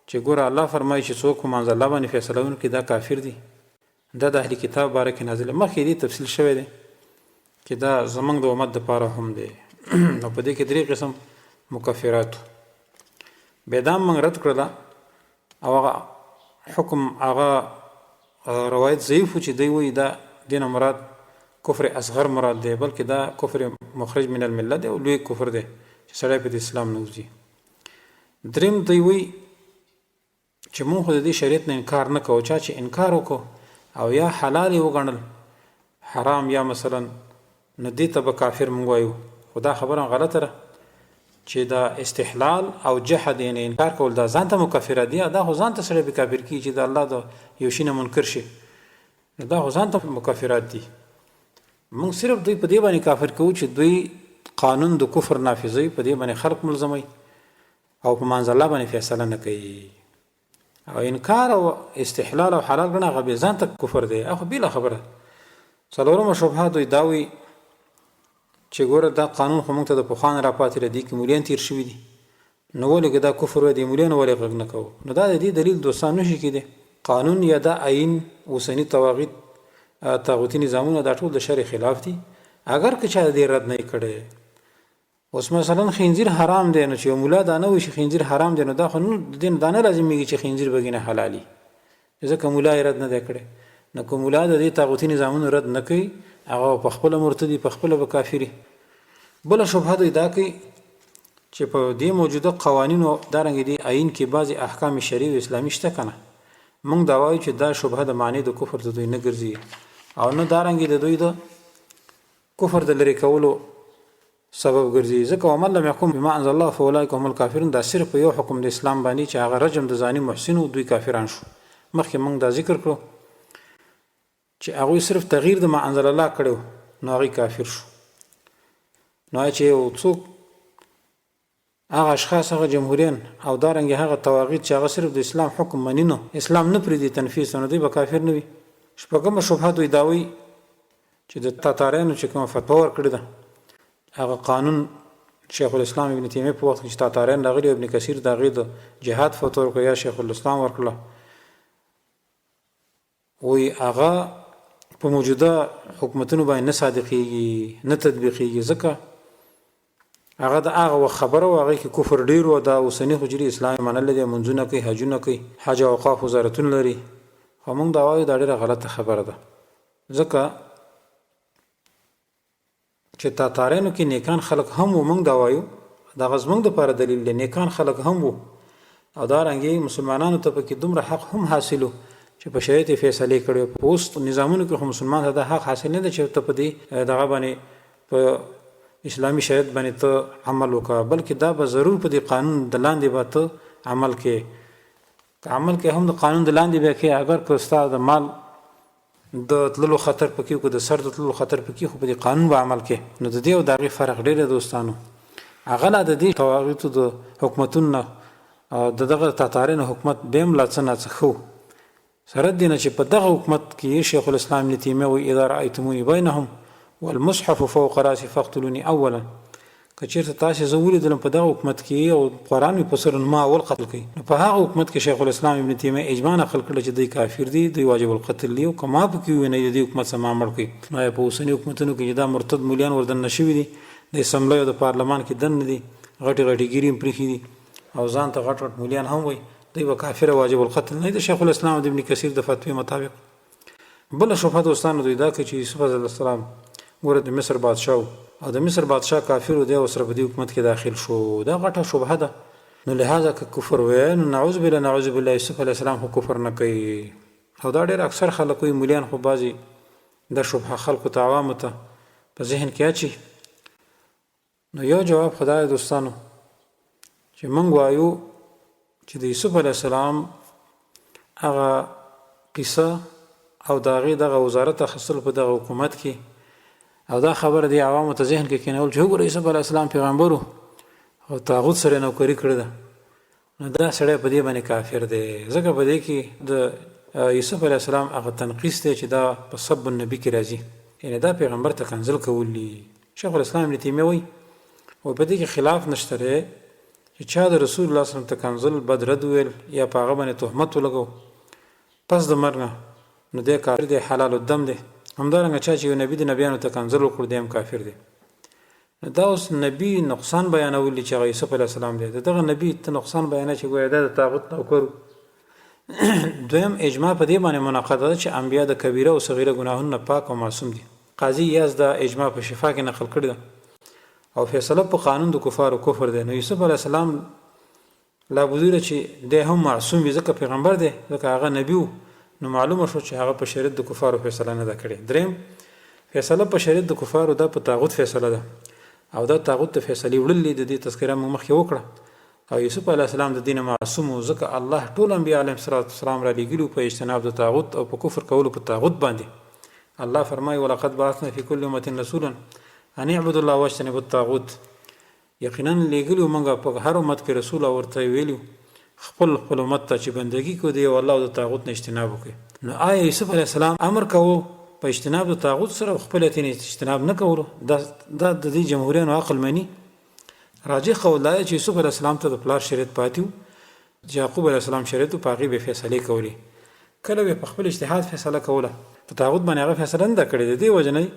چې ګوره الله فرمایي چې څوک په منځ الله باندې فیصله وکړي دا کافر دي دا د اهل کتاب باره کې نازله مخکې دې تفصیل شوی دی چې دا زمونږ د امت دپاره هم دی او په دې کې درې قسم مکفرات بیا دا موږ رد کړله او هغه حکم هغه روایت ضعیف و چې دی وایي دا دینه مراد کفر اصغر مراد دی، بلکې دا کفر مخرج من المله دی او لوی کفر دی چې سړی په اسلام نه وځي. دریم دی وایي چې مونږ خو د دې شریعت نه انکار نه کوو، چا چې انکار وکړو او یا حلال یې وګڼل حرام یا مثلا نو دې ته به کافر مونږ وایو. خو دا خبره غلطه ده چې دا استحلال او جحد یعنې انکار کول دا ځان ته مکفره دي، دا خو ځان ته سړی به کافر کیږي چې د الله د یو شي نه منکر شي، دا خو ځان ته مکفرات دي. مونږ صرف دوی په دې باندې کافر کوو چې دوی قانون د کفر نافذوي، په دې باندې خلق ملزموي او په منځ الله باندې فیصله نه کوي. او انکار او استحلال او حلال ګڼه هغه بې ځان ته کفر دی، هغه بېله خبره. څلورمه شبهه دوی دا وایي چې ګوره دا قانون خو موږ ته د پخوا نه راپاتې دی کې مولیان تیر شوي دي، نو ولې که دا کفر وی دی مولیانو ولې غږ نه کوو؟ نو دا د دې دلیل دوستان نشي کېدی. قانون یا دا آیین اوسني طاغوتي نظامونه دا ټول د شرع خلاف دي. اگر که چا دې رد نه کړي، اوس مثلا خنزیر حرام دی، نو چې مولا دا نه وایي چې خنزیر حرام دی، نو دا خو د دین دا نه لازمېږي چې خنزیر بګینه حلالي، ځکه مولا یې رد نه دی کړی. نو که مولا د دې طاغوتي نظامونو رد نه کوي، هغه په خپله مرتدي، په خپله به کافري. بله شبهه دوی دا کوي چې په دې موجوده قوانینو دارنګې دې آیین کې بعضې احکام شرعي او اسلامي شته که نه. موږ دا وایو چې دا شبهه د معنی د کفر د دوی نه ګرځي او نه دارنګې د دوی د کفر د لرې کولو سبب ګرځي، ځکه ومن لم يحکم بما انزل الله فاولئک هم الکافرون دا صرف په یو حکم د اسلام باندې چې هغه رجم د زانی محسنو دوی کافران شو. مخکې موږ دا ذکر کړو چې هغوی صرف تغییر د ما انزل الله کړی نو هغوی کافر شو. نو چې یو څوک هغه اشخاص، هغه جمهوریان او دارنګې هغه طواغیت چې هغه صرف د اسلام حکم مني، نو اسلام نه پرېږدي تنفیذ، نو دوی به کافر نه وي. شپږمه شبهه دوی دا وایي چې د تاتاریانو چې کومه فتوا ورکړې ده، هغه قانون شیخ الاسلام ابن تیمیه په وخت کې چې تاتاریان راغلي، ابن کثیر د هغې د جهاد فتوا ورکړه یا شیخ الاسلام ورکړله، وایي هغه په موجوده حکومتونو باندې نه صادقېږي، نه تطبیقېږي، ځکه هغه د هغه وخت خبره و، هغې کې کفر ډېر و، دا اوسني حجري اسلام یې منلی دی، منځونه کوي، حجونه کوي، حج او اوقاف وزارتونه لري. خو موږ دا وایو دا ډېره غلطه خبره ده، ځکه چې تاتاریانو کې نیکان خلک هم و. موږ دا وایو دغه زموږ دپاره دلیل دی، نیکان خلک هم و او دارنګې مسلمانانو ته پکې دومره حق هم حاصل و چې په شریعت یې فیصلې کړې. په اوس نظامونو کې خو مسلمان ته دا حق حاصل نه دی چې ته په دې دغه باندې په اسلامي شریعت باندې ته عمل وکړه، بلکې دا به ضرور په دې قانون د لاندې به ته عمل کې هم د قانون د لاندې به کې. اگر که ستا د مال د تللو خطر پکې و، که د سر د تللو خطر پکې، خو په دې قانون به عمل کې. نو د دې او د هغې فرق ډېر دی دوستانو. هغه لا د دې طواغیتو د حکومتونو نه د دغه تاتاریانو حکومت به هم لا څه ناڅه ښه سره دي نه چې په دغه حکومت کې شیخ الاسلام ابن تیمیه وایي اذا رأیتموني بینهم والمصحف فوق راسي فاقتلوني اولا. که چېرته تاسې زه ولیدلم په دغه حکومت کې او قرآن مې په سر ما اول قتل کوي، نو په هغه حکومت کې شیخ الاسلام ابن تیمیه اجماع نقل کړله چې دوی کافر دي، دوی واجب القتل دي، او که ما پکې ووینئ د دې حکومت څخه ما مړ کړئ. نو په اوسني حکومتونو کې چې دا مرتد مولیان وردننه شوي دي، د اسمبلۍ او د پارلمان کې دننه دي، غټې غټې ګیرې هم پرېښي دي او ځان ته غټ غټ مولیان هم وایي، دوی به کافر واجب القتل نه د شیخ الاسلام او د ابن کثیر د فتوی مطابق. بله شبهه دوستانو دوی دا کوي چې یوسف علیه السلام ګوره د مصر بادشاه او د مصر بادشاه کافر و، دی ورسره په دې حکومت کې داخل شو. دا غټه شبهه ده. نو لهذا که کفر وی نو نعوذ بالله یوسف علیه السلام خو کفر نه کوي. او دا ډېر اکثر خلک وایي، مولیان خو بعضې دا شبهه خلکو ته عوامو ته په ذهن کې اچي. نو یو جواب خدای دوستانو چې موږ وایو چې د یوسف علیه السلام هغه قصه او د هغې دغه وزارت اخیستلو په دغه حکومت کې او دا خبره دی عوامو ته ذهن کې کېنول چې وګوره یوسف علیه السلام پیغمبر و او طاغوت سره نوکري کړې ده، نو دا سړی په دې باندې کافر دی. ځکه په دې کې د یوسف علیه السلام هغه تنقیص دی چې دا په سب النبي کې راځي، یعنې دا پیغمبر ته کنځل کول دي. شیخ الاسلام ابن تیمیه وایي او په دې کې خلاف نشته دی چې چا د رسول الله صلی الله علیه وسلم ته کنځل بد رد ویل یا په هغه باندې تهمت ولګو پس د مرګ نه، نو دی کافر دی، حلال الدم دی. همدارنګه چا چې یو نبي د نبیانو ته کنځل وکړو دی هم کافر دی. دا اوس نبی نقصان بیانولی چې هغه یوسف علیه السلام دی دغه نبی ته نقصان بیانوي چې ګویا دا د طاغوت نوکر. دویم اجماع په دې باندې منعقده ده چې انبیا د کبیره او صغیره ګناهونو پاک او معصوم دي. قاضي یاز دا اجماع په شفا کې نقل کړی ده او فیصله په قانون د کفار او کفر دی. نو یوسف علیه السلام لا بودیره چې دی هم معصوم وي ځکه پیغمبر دی ځکه هغه نبی و. نو معلومه شو چې هغه په شریعت د کفارو فیصله نه ده کړې. دریم فیصله په شریعت د کفارو دا په طاغوت فیصله ده او دا طاغوت ته فیصلې وړلې د دې تذکره موږ مخکې وکړه. او یوسف علیه السلام د دین معصوم و ځکه الله ټول انبیا علیهم السلام را لېږلي په اجتناب د طاغوت او په کفر کولو په طاغوت باندې. الله فرمایي ولقد بعثنا فی کل امة رسولا ان اعبدوا الله واجتنبوا الطاغوت. یقینا لېږلي موږ په هر امت کې رسول او ورته ویلي خپل امت ته چې بندګي کو دی او الله او د طاغوت نه اجتناب وکړي. نو آیا یوسف علیه السلام امر کوو په اجتناب د طاغوت سره خپل ته اجتناب نه کولو؟ دا د دې جمهوریانو عقل مني. راجح قول دا چې یوسف علیه السلام ته د پلار شریعت پاتې و، یعقوب علیه السلام شریعت په هغې به فیصلې کولې. کله به په خپل اجتهاد فیصله کوله په طاغوت باندې هغه فیصله نه ده کړې. د دې وجه نه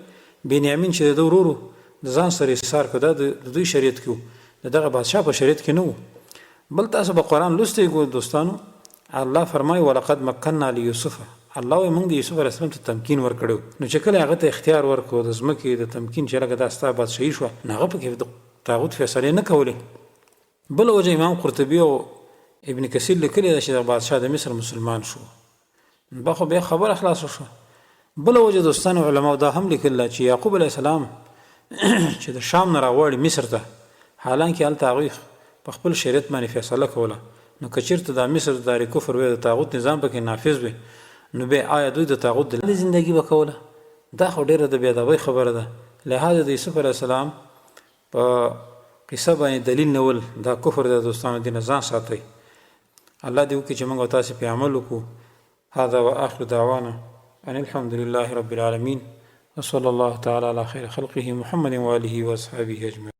بنیامین چې د ده ورور د ځان سره ایثار کړه دا د دوی شریعت کې و، د دغه بادشاه په شریعت کې نه و. بل تاسو به قرآن لوستی ګو دوستانو، الله فرمایي ولقد مکننا لیوسف. الله وایي موږ د یوسف علیه السلام ته تمکین ورکړو. نو چې کله هغه ته اختیار ورکړو د ځمکې د تمکین چې لکه دا ستا بادشاهي شوه، نو هغه پکې د طاغوت فیصلې نه کولې. بل وجه امام قرطبي او ابن کثیر لیکلي ده چې د بادشاه د مصر مسلمان شو، دا خو بیا خبره خلاصه شوه. بل وجه دوستانو علماو دا هم لیکل چې یعقوب علیه السلام چې د شام نه راوړي مصر ته، حالانکه هلته هغوی په خپل شریعت باندې فیصله کوله، نو که چېرته دا مصر دار کفر وی د طاغوت نظام پکې نافذ وي، نو بیا آیا دوی د طاغوت د لاندې زندګي به کوله؟ دا خو ډېره د بېادبۍ خبره ده. لهذا د یوسف علیه السلام په قصه باندې دلیل نیول دا کفر ده. دوستانو دې نه ځان ساتئ. الله دې وکړي چې موږ او تاسې پرې عمل وکړو. هذا واخر دعوانا ان الحمد لله رب العالمين وصلى الله تعالى على خير خلقه محمد وآله وأصحابه أجمعين.